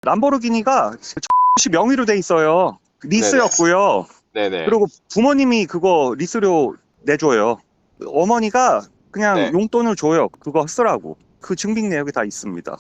람보르기니가 명의로 돼 있어요. 리스였고요. 네네. 그리고 부모님이 그거 리스료 내줘요. 어머니가 그냥 네. 용돈을 줘요. 그거 쓰라고. 그 증빙 내역이 다 있습니다.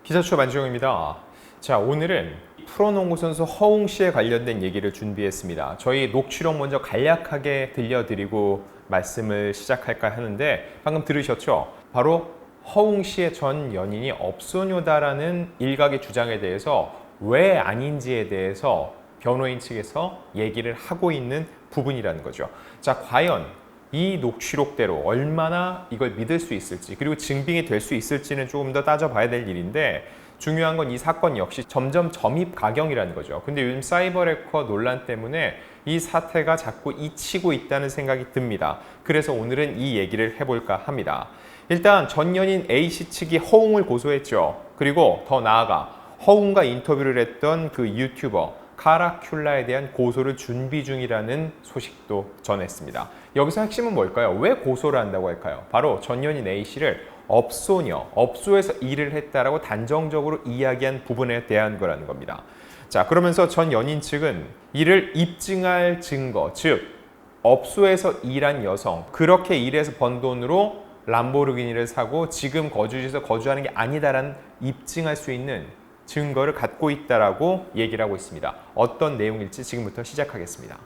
기자추 만주영입니다. 자, 오늘은 프로농구 선수 허웅 씨에 관련된 얘기를 준비했습니다. 저희 녹취록 먼저 간략하게 들려드리고 말씀을 시작할까 하는데 방금 들으셨죠? 바로 허웅 씨의 전 연인이 업소녀다라는 일각의 주장에 대해서 왜 아닌지에 대해서 변호인 측에서 얘기를 하고 있는 부분이라는 거죠. 자, 과연 이 녹취록대로 얼마나 이걸 믿을 수 있을지, 그리고 증빙이 될 수 있을지는 조금 더 따져봐야 될 일인데, 중요한 건 이 사건 역시 점점 점입가경이라는 거죠. 근데 요즘 사이버레커 논란 때문에 이 사태가 자꾸 잊히고 있다는 생각이 듭니다. 그래서 오늘은 이 얘기를 해볼까 합니다. 일단 전 연인 A씨 측이 허웅을 고소했죠. 그리고 더 나아가 허웅과 인터뷰를 했던 그 유튜버 카라큘라에 대한 고소를 준비 중이라는 소식도 전했습니다. 여기서 핵심은 뭘까요? 왜 고소를 한다고 할까요? 바로 전 연인 A씨를 업소녀, 업소에서 일을 했다라고 단정적으로 이야기한 부분에 대한 거라는 겁니다. 자, 그러면서 전 연인 측은 이를 입증할 증거, 즉 업소에서 일한 여성, 그렇게 일해서 번 돈으로 람보르기니를 사고 지금 거주지에서 거주하는 게 아니다라는 입증할 수 있는 증거를 갖고 있다라고 얘기를 하고 있습니다. 어떤 내용일지 지금부터 시작하겠습니다.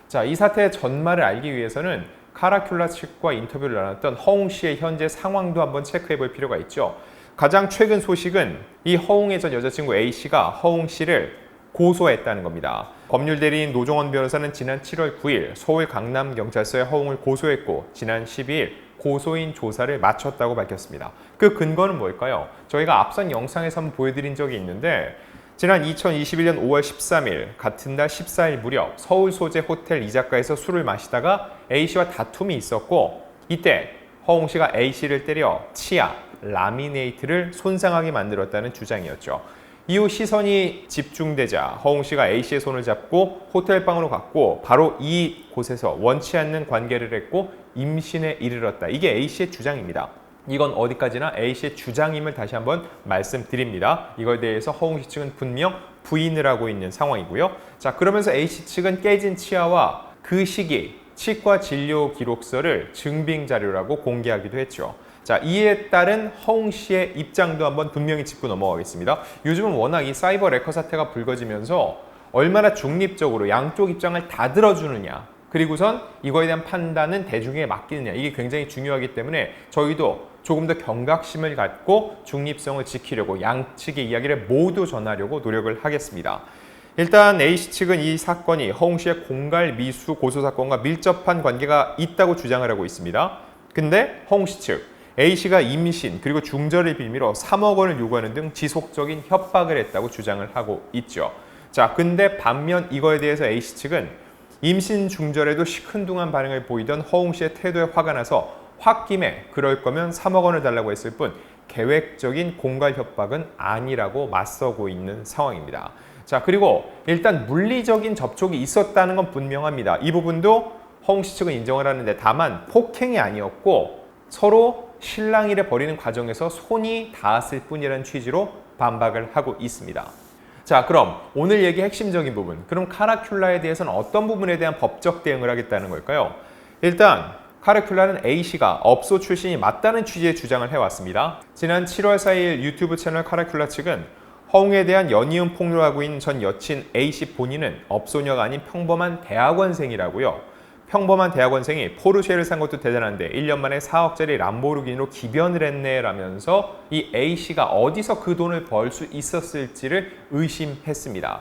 자, 이 사태의 전말을 알기 위해서는 카라큘라 측과 인터뷰를 나눴던 허웅 씨의 현재 상황도 한번 체크해 볼 필요가 있죠. 가장 최근 소식은 이 허웅의 전 여자친구 A씨가 허웅 씨를 고소했다는 겁니다. 법률 대리인 노종원 변호사는 지난 7월 9일 서울 강남경찰서에 허웅을 고소했고 지난 12일 고소인 조사를 마쳤다고 밝혔습니다. 그 근거는 뭘까요? 저희가 앞선 영상에서 한번 보여드린 적이 있는데 지난 2021년 5월 13일 같은 날 14일 무렵 서울 소재 호텔 이자카에서 술을 마시다가 A씨와 다툼이 있었고 이때 허웅 씨가 A씨를 때려 치아, 라미네이트를 손상하게 만들었다는 주장이었죠. 이후 시선이 집중되자 허웅 씨가 A씨의 손을 잡고 호텔방으로 갔고 바로 이곳에서 원치 않는 관계를 했고 임신에 이르렀다. 이게 A씨의 주장입니다. 이건 어디까지나 A씨의 주장임을 다시 한번 말씀드립니다. 이거에 대해서 허웅 씨 측은 분명 부인을 하고 있는 상황이고요. 자, 그러면서 A씨 측은 깨진 치아와 그 시기 치과 진료 기록서를 증빙 자료라고 공개하기도 했죠. 자, 이에 따른 허웅 씨의 입장도 한번 분명히 짚고 넘어가겠습니다. 요즘은 워낙 이 사이버 레커 사태가 불거지면서 얼마나 중립적으로 양쪽 입장을 다 들어주느냐, 그리고선 이거에 대한 판단은 대중에게 맡기느냐, 이게 굉장히 중요하기 때문에 저희도 조금 더 경각심을 갖고 중립성을 지키려고 양측의 이야기를 모두 전하려고 노력을 하겠습니다. 일단 A씨 측은 이 사건이 허웅 씨의 공갈 미수 고소 사건과 밀접한 관계가 있다고 주장을 하고 있습니다. 근데 허웅 씨 측 A씨가 임신 그리고 중절을 빌미로 3억 원을 요구하는 등 지속적인 협박을 했다고 주장을 하고 있죠. 자, 근데 반면 이거에 대해서 A씨 측은 임신 중절에도 시큰둥한 반응을 보이던 허웅 씨의 태도에 화가 나서 홧김에 그럴 거면 3억 원을 달라고 했을 뿐 계획적인 공갈 협박은 아니라고 맞서고 있는 상황입니다. 자, 그리고 일단 물리적인 접촉이 있었다는 건 분명합니다. 이 부분도 허웅 씨 측은 인정을 하는데 다만 폭행이 아니었고 서로 실랑이를 벌이는 과정에서 손이 닿았을 뿐이라는 취지로 반박을 하고 있습니다. 자, 그럼 오늘 얘기 핵심적인 부분, 그럼 카라큘라에 대해서는 어떤 부분에 대한 법적 대응을 하겠다는 걸까요? 일단 카라큘라는 A씨가 업소 출신이 맞다는 취지의 주장을 해왔습니다. 지난 7월 4일 유튜브 채널 카라큘라 측은 허웅에 대한 연이은 폭로를 하고 있는 전 여친 A씨 본인은 업소녀가 아닌 평범한 대학원생이라고요. 평범한 대학원생이 포르쉐를 산 것도 대단한데 1년 만에 4억짜리 람보르기니로 기변을 했네 라면서 이 A씨가 어디서 그 돈을 벌 수 있었을지를 의심했습니다.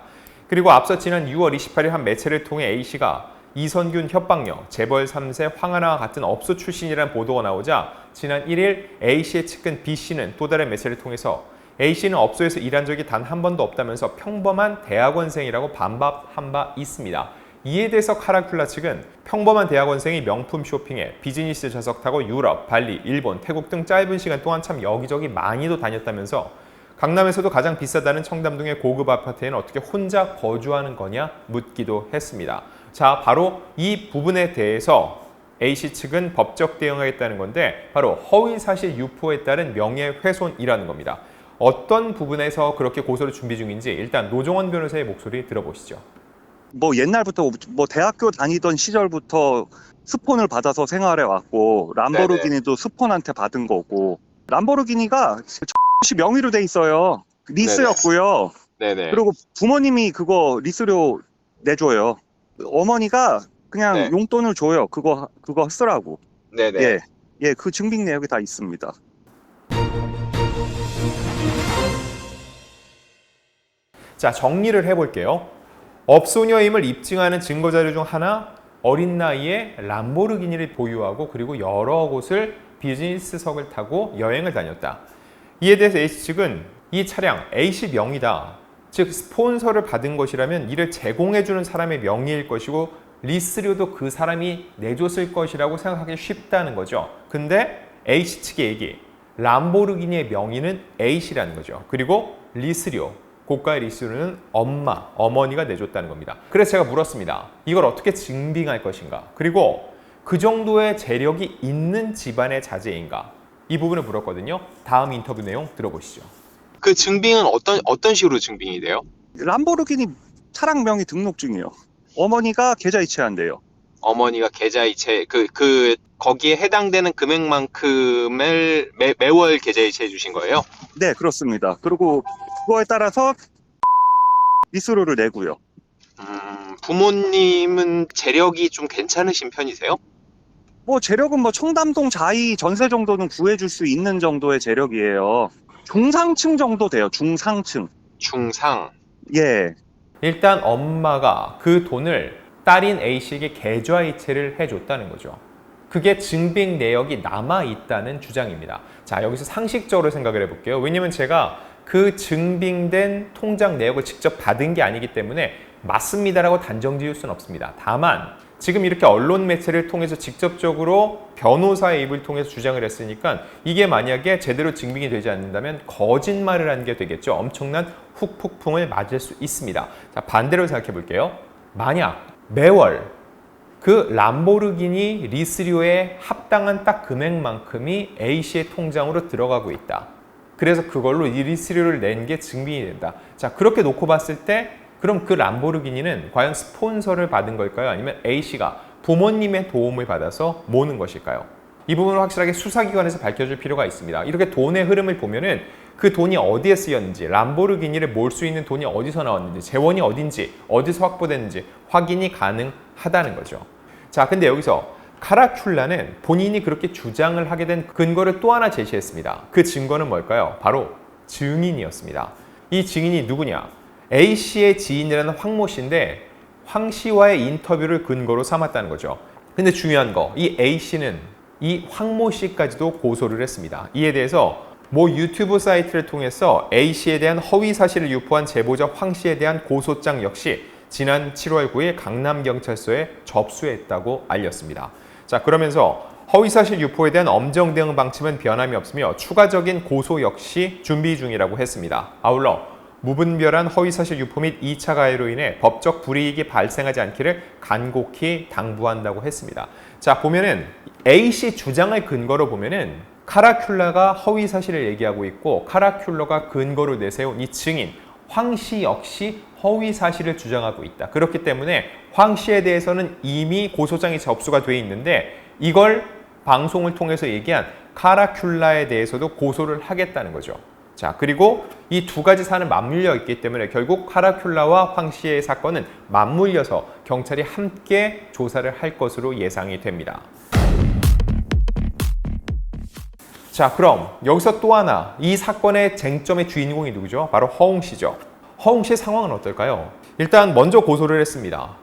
그리고 앞서 지난 6월 28일 한 매체를 통해 A씨가 이선균 협박녀, 재벌 3세 황하나와 같은 업소 출신이라는 보도가 나오자 지난 1일 A씨의 측근 B씨는 또 다른 매체를 통해서 A씨는 업소에서 일한 적이 단 한 번도 없다면서 평범한 대학원생이라고 반박한 바 있습니다. 이에 대해서 카라큘라 측은 평범한 대학원생이 명품 쇼핑에 비즈니스 좌석 타고 유럽, 발리, 일본, 태국 등 짧은 시간 동안 참 여기저기 많이도 다녔다면서 강남에서도 가장 비싸다는 청담동의 고급 아파트에는 어떻게 혼자 거주하는 거냐 묻기도 했습니다. 자, 바로 이 부분에 대해서 A씨 측은 법적 대응하겠다는 건데 바로 허위사실 유포에 따른 명예훼손이라는 겁니다. 어떤 부분에서 그렇게 고소를 준비 중인지 일단 노종원 변호사의 목소리 들어보시죠. 뭐 옛날부터 뭐 대학교 다니던 시절부터 스폰을 받아서 생활해 왔고 람보르기니도 스폰한테 받은 거고 람보르기니가 명의로 돼 있어요. 리스였고요. 네네. 그리고 부모님이 그거 리스료 내줘요. 어머니가 그냥 네. 용돈을 줘요. 그거 쓰라고. 네네. 예, 예, 그 증빙 내역이 다 있습니다. 자, 정리를 해볼게요. 업소녀임을 입증하는 증거자료 중 하나, 어린 나이에 람보르기니를 보유하고 그리고 여러 곳을 비즈니스석을 타고 여행을 다녔다. 이에 대해서 A씨 측은 이 차량 A씨 명의다. 즉 스폰서를 받은 것이라면 이를 제공해주는 사람의 명의일 것이고 리스료도 그 사람이 내줬을 것이라고 생각하기 쉽다는 거죠. 근데 A씨 측의 얘기, 람보르기니의 명의는 A씨라는 거죠. 그리고 리스료, 고가의 리스료는 어머니가 내줬다는 겁니다. 그래서 제가 물었습니다. 이걸 어떻게 증빙할 것인가? 그리고 그 정도의 재력이 있는 집안의 자제인가? 이 부분을 물었거든요. 다음 인터뷰 내용 들어보시죠. 그 증빙은 어떤 식으로 증빙이 돼요? 람보르기니 차량 명의 등록증이요. 어머니가 계좌이체한대요. 어머니가 계좌이체 거기에 해당되는 금액만큼을 매월 계좌이체해 주신 거예요? 네, 그렇습니다. 그리고 그거에 따라서 리스료를 내고요. 부모님은 재력이 좀 괜찮으신 편이세요? 뭐 재력은 뭐 청담동 자이 전세 정도는 구해줄 수 있는 정도의 재력이에요. 중상층 정도 돼요. 중상층. 중상. 예. 일단 엄마가 그 돈을 딸인 A씨에게 계좌이체를 해줬다는 거죠. 그게 증빙 내역이 남아있다는 주장입니다. 자, 여기서 상식적으로 생각을 해볼게요. 왜냐면 제가 그 증빙된 통장 내역을 직접 받은 게 아니기 때문에 맞습니다라고 단정 지을 수는 없습니다. 다만 지금 이렇게 언론 매체를 통해서 직접적으로 변호사의 입을 통해서 주장을 했으니까 이게 만약에 제대로 증빙이 되지 않는다면 거짓말을 한 게 되겠죠. 엄청난 후폭풍을 맞을 수 있습니다. 자, 반대로 생각해 볼게요. 만약 매월 그 람보르기니 리스료에 합당한 딱 금액만큼이 A씨의 통장으로 들어가고 있다. 그래서 그걸로 이 리스료를 낸 게 증빙이 된다. 자, 그렇게 놓고 봤을 때 그럼 그 람보르기니는 과연 스폰서를 받은 걸까요? 아니면 A씨가 부모님의 도움을 받아서 모는 것일까요? 이 부분을 확실하게 수사기관에서 밝혀줄 필요가 있습니다. 이렇게 돈의 흐름을 보면은 그 돈이 어디에 쓰였는지, 람보르기니를 몰 수 있는 돈이 어디서 나왔는지, 재원이 어딘지, 어디서 확보됐는지 확인이 가능하다는 거죠. 자, 근데 여기서 카라큘라는 본인이 그렇게 주장을 하게 된 근거를 또 하나 제시했습니다. 그 증거는 뭘까요? 바로 증인이었습니다. 이 증인이 누구냐? A씨의 지인이라는 황모 씨인데 황 씨와의 인터뷰를 근거로 삼았다는 거죠. 근데 중요한 거, 이 A씨는 이 황모 씨까지도 고소를 했습니다. 이에 대해서 모 유튜브 사이트를 통해서 A씨에 대한 허위 사실을 유포한 제보자 황 씨에 대한 고소장 역시 지난 7월 9일 강남경찰서에 접수했다고 알렸습니다. 자, 그러면서 허위사실 유포에 대한 엄정 대응 방침은 변함이 없으며 추가적인 고소 역시 준비 중이라고 했습니다. 아울러 무분별한 허위사실 유포 및 2차 가해로 인해 법적 불이익이 발생하지 않기를 간곡히 당부한다고 했습니다. 자, 보면은 A씨 주장을 근거로 보면은 카라큘라가 허위사실을 얘기하고 있고 카라큘라가 근거로 내세운 이 증인 황 씨 역시 허위 사실을 주장하고 있다. 그렇기 때문에 황 씨에 대해서는 이미 고소장이 접수가 돼 있는데 이걸 방송을 통해서 얘기한 카라큘라에 대해서도 고소를 하겠다는 거죠. 자, 그리고 이 두 가지 사안은 맞물려 있기 때문에 결국 카라큘라와 황 씨의 사건은 맞물려서 경찰이 함께 조사를 할 것으로 예상이 됩니다. 자, 그럼 여기서 또 하나 이 사건의 쟁점의 주인공이 누구죠? 바로 허웅 씨죠. 허웅 씨의 상황은 어떨까요? 일단 먼저 고소를 했습니다.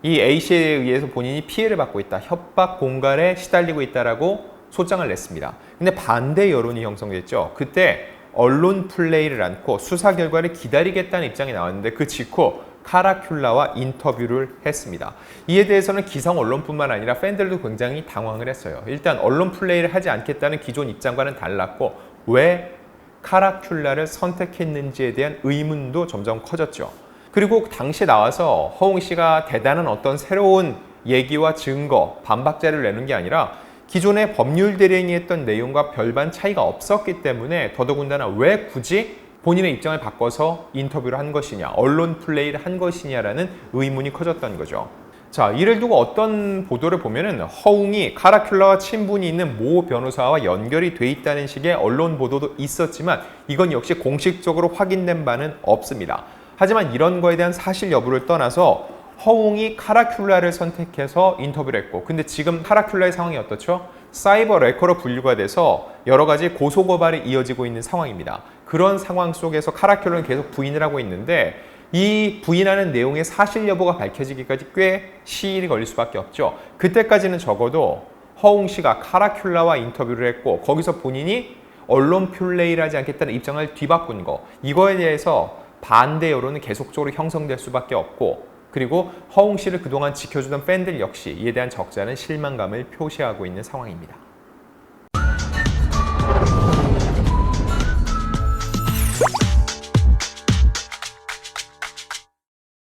이 A씨에 의해서 본인이 피해를 받고 있다. 협박 공갈에 시달리고 있다라고 소장을 냈습니다. 근데 반대 여론이 형성됐죠. 그때 언론 플레이를 않고 수사 결과를 기다리겠다는 입장이 나왔는데 그 직후 카라큘라와 인터뷰를 했습니다. 이에 대해서는 기성 언론뿐만 아니라 팬들도 굉장히 당황을 했어요. 일단 언론 플레이를 하지 않겠다는 기존 입장과는 달랐고 왜 카라큘라를 선택했는지에 대한 의문도 점점 커졌죠. 그리고 당시에 나와서 허웅 씨가 대단한 어떤 새로운 얘기와 증거, 반박자를 내는 게 아니라 기존의 법률 대리인이 했던 내용과 별반 차이가 없었기 때문에 더더군다나 왜 굳이 본인의 입장을 바꿔서 인터뷰를 한 것이냐, 언론 플레이를 한 것이냐라는 의문이 커졌던 거죠. 자, 이를 두고 어떤 보도를 보면은 허웅이 카라큘라와 친분이 있는 모 변호사와 연결이 돼 있다는 식의 언론 보도도 있었지만 이건 역시 공식적으로 확인된 바는 없습니다. 하지만 이런 거에 대한 사실 여부를 떠나서 허웅이 카라큘라를 선택해서 인터뷰를 했고, 근데 지금 카라큘라의 상황이 어떻죠? 사이버 레커로 분류가 돼서 여러 가지 고소고발이 이어지고 있는 상황입니다. 그런 상황 속에서 카라큘라는 계속 부인을 하고 있는데 이 부인하는 내용의 사실 여부가 밝혀지기까지 꽤 시일이 걸릴 수밖에 없죠. 그때까지는 적어도 허웅 씨가 카라큘라와 인터뷰를 했고 거기서 본인이 언론 플레이를 하지 않겠다는 입장을 뒤바꾼 거, 이거에 대해서 반대 여론은 계속적으로 형성될 수밖에 없고, 그리고 허웅 씨를 그동안 지켜주던 팬들 역시 이에 대한 적잖은 실망감을 표시하고 있는 상황입니다.